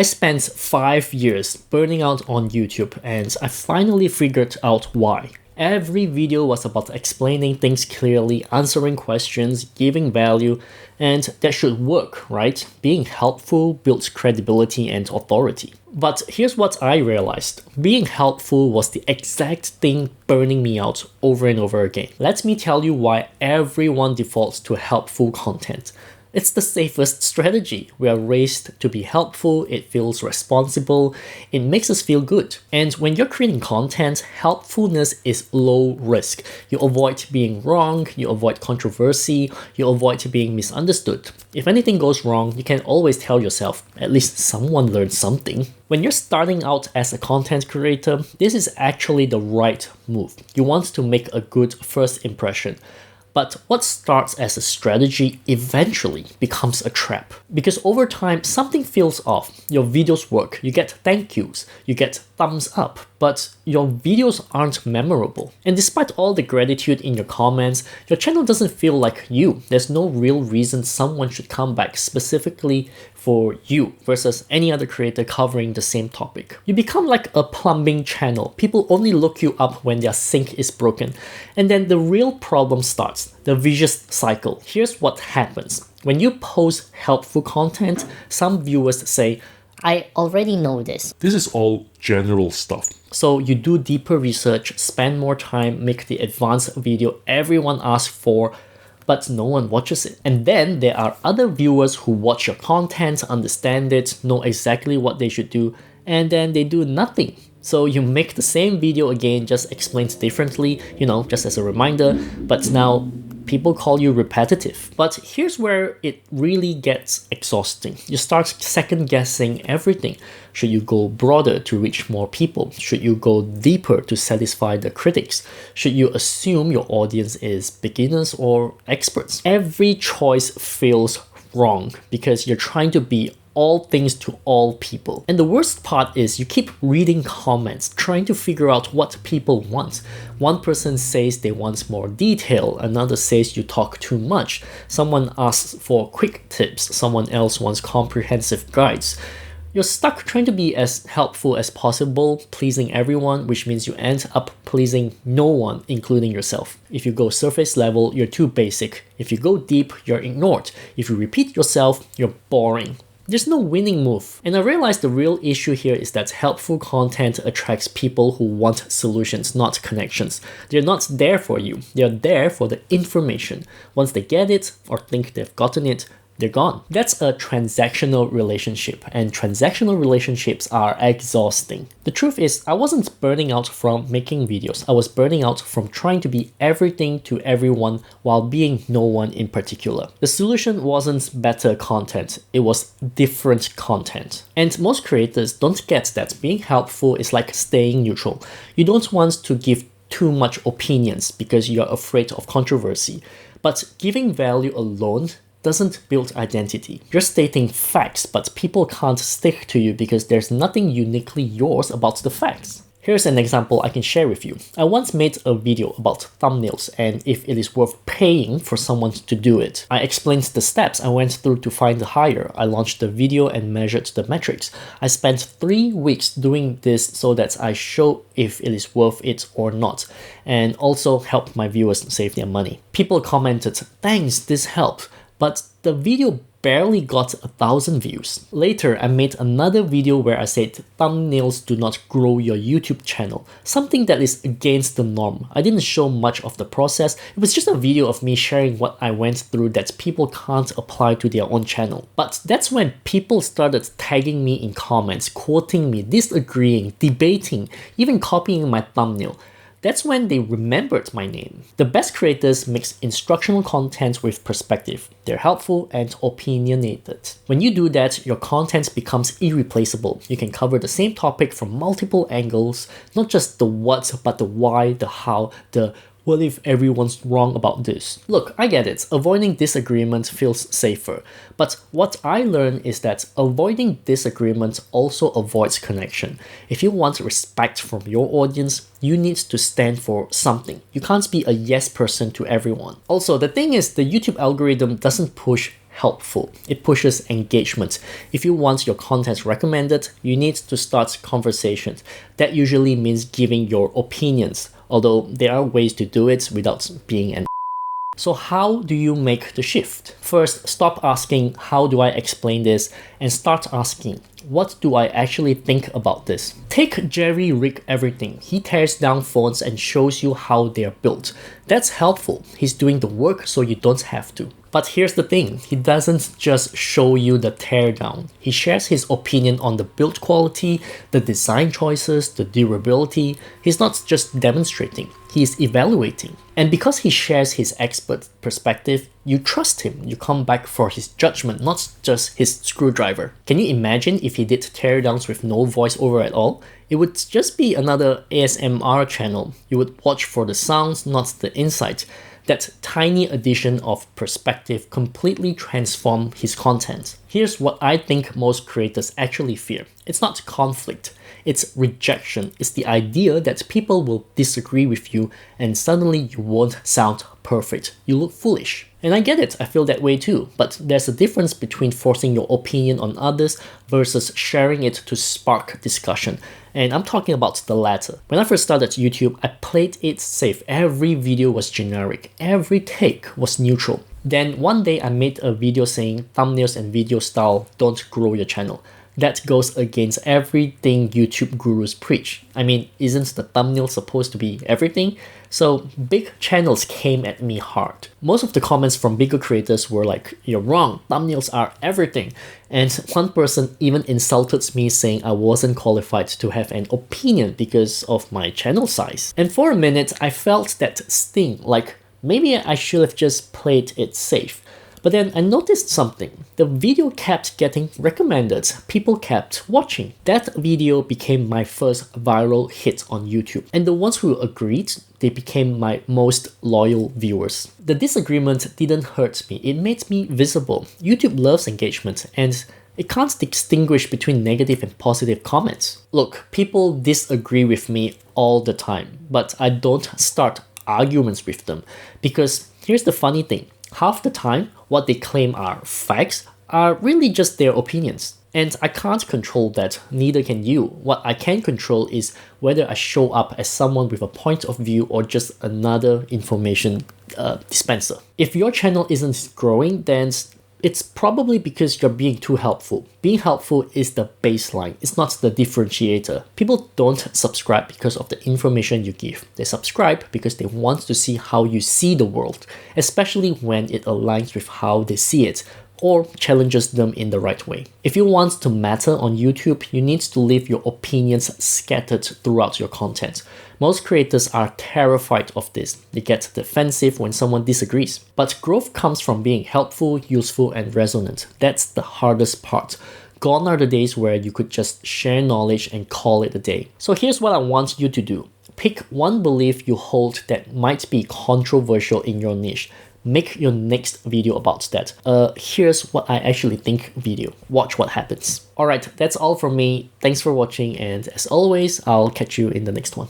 I spent 5 years burning out on YouTube, and I finally figured out why. Every video was about explaining things clearly, answering questions, giving value, and that should work, right? Being helpful builds credibility and authority. But here's what I realized. Being helpful was the exact thing burning me out over and over again. Let me tell you why everyone defaults to helpful content. It's the safest strategy. We are raised to be helpful, it feels responsible, it makes us feel good. And when you're creating content, helpfulness is low risk. You avoid being wrong, you avoid controversy, you avoid being misunderstood. If anything goes wrong, you can always tell yourself, at least someone learned something. When you're starting out as a content creator, this is actually the right move. You want to make a good first impression. But what starts as a strategy eventually becomes a trap. Because over time, something feels off. Your videos work, you get thank yous, you get thumbs up, but your videos aren't memorable. And despite all the gratitude in your comments, your channel doesn't feel like you. There's no real reason someone should come back specifically for you versus any other creator covering the same topic. You become like a plumbing channel. People only look you up when their sink is broken. And then the real problem starts, the vicious cycle. Here's what happens. When you post helpful content, some viewers say, I already know this. This is all general stuff. So you do deeper research, spend more time, make the advanced video everyone asks for, but no one watches it. And then there are other viewers who watch your content, understand it, know exactly what they should do, and then they do nothing. So you make the same video again, just explained differently, just as a reminder, but now people call you repetitive. But here's where it really gets exhausting. You start second guessing everything. Should you go broader to reach more people? Should you go deeper to satisfy the critics? Should you assume your audience is beginners or experts? Every choice feels wrong because you're trying to be all things to all people. And the worst part is you keep reading comments, trying to figure out what people want. One person says they want more detail, another says you talk too much, someone asks for quick tips, someone else wants comprehensive guides. You're stuck trying to be as helpful as possible, pleasing everyone, which means you end up pleasing no one, including yourself. If you go surface level, you're too basic. If you go deep, you're ignored. If you repeat yourself, you're boring. There's no winning move. And I realized the real issue here is that helpful content attracts people who want solutions, not connections. They're not there for you. They're there for the information. Once they get it or think they've gotten it, they're gone. That's a transactional relationship, and transactional relationships are exhausting. The truth is, I wasn't burning out from making videos. I was burning out from trying to be everything to everyone while being no one in particular. The solution wasn't better content, it was different content. And most creators don't get that being helpful is like staying neutral. You don't want to give too much opinions because you're afraid of controversy. But giving value alone doesn't build identity. You're stating facts, but people can't stick to you because there's nothing uniquely yours about the facts. Here's an example I can share with you. I once made a video about thumbnails and if it is worth paying for someone to do it. I explained the steps I went through to find the hire. I launched the video and measured the metrics. I spent 3 weeks doing this so that I show if it is worth it or not, and also help my viewers save their money. People commented, "Thanks, this helped." But the video barely got 1,000 views. Later, I made another video where I said thumbnails do not grow your YouTube channel, something that is against the norm. I didn't show much of the process. It was just a video of me sharing what I went through that people can't apply to their own channel. But that's when people started tagging me in comments, quoting me, disagreeing, debating, even copying my thumbnail. That's when they remembered my name. The best creators mix instructional content with perspective. They're helpful and opinionated. When you do that, your content becomes irreplaceable. You can cover the same topic from multiple angles, not just the what, but the why, the how, the what if everyone's wrong about this? Look, I get it. Avoiding disagreement feels safer. But what I learned is that avoiding disagreement also avoids connection. If you want respect from your audience, you need to stand for something. You can't be a yes person to everyone. Also, the thing is, the YouTube algorithm doesn't push helpful. It pushes engagement. If you want your content recommended, you need to start conversations. That usually means giving your opinions, although there are ways to do it without being an. So how do you make the shift? First, stop asking, how do I explain this? And start asking, what do I actually think about this? Take Jerry Rig Everything. He tears down phones and shows you how they're built. That's helpful. He's doing the work so you don't have to. But here's the thing, he doesn't just show you the teardown. He shares his opinion on the build quality, the design choices, the durability. He's not just demonstrating, he's evaluating. And because he shares his expert perspective, you trust him. You come back for his judgment, not just his screwdriver. Can you imagine if he did teardowns with no voiceover at all? It would just be another ASMR channel. You would watch for the sounds, not the insight. That tiny addition of perspective completely transformed his content. Here's what I think most creators actually fear. It's not conflict, it's rejection. It's the idea that people will disagree with you and suddenly you won't sound perfect. You look foolish. And I get it, I feel that way too, but there's a difference between forcing your opinion on others versus sharing it to spark discussion. And I'm talking about the latter. When I first started YouTube, I played it safe. Every video was generic. Every take was neutral. Then one day I made a video saying thumbnails and video style don't grow your channel. That goes against everything YouTube gurus preach. I mean, isn't the thumbnail supposed to be everything? So big channels came at me hard. Most of the comments from bigger creators were like, you're wrong, thumbnails are everything. And one person even insulted me saying I wasn't qualified to have an opinion because of my channel size. And for a minute, I felt that sting, like maybe I should have just played it safe. But then I noticed something. The video kept getting recommended. People kept watching. That video became my first viral hit on YouTube. And the ones who agreed, they became my most loyal viewers. The disagreement didn't hurt me. It made me visible. YouTube loves engagement and it can't distinguish between negative and positive comments. Look, people disagree with me all the time, but I don't start arguments with them because here's the funny thing. Half the time, what they claim are facts are really just their opinions. And I can't control that, neither can you. What I can control is whether I show up as someone with a point of view or just another information dispenser. If your channel isn't growing, then it's probably because you're being too helpful. Being helpful is the baseline, it's not the differentiator. People don't subscribe because of the information you give. They subscribe because they want to see how you see the world, especially when it aligns with how they see it or challenges them in the right way. If you want to matter on YouTube, you need to leave your opinions scattered throughout your content. Most creators are terrified of this. They get defensive when someone disagrees. But growth comes from being helpful, useful, and resonant. That's the hardest part. Gone are the days where you could just share knowledge and call it a day. So here's what I want you to do. Pick one belief you hold that might be controversial in your niche. Make your next video about that. Here's what I actually think video. Watch what happens. Alright, that's all from me. Thanks for watching, and as always, I'll catch you in the next one.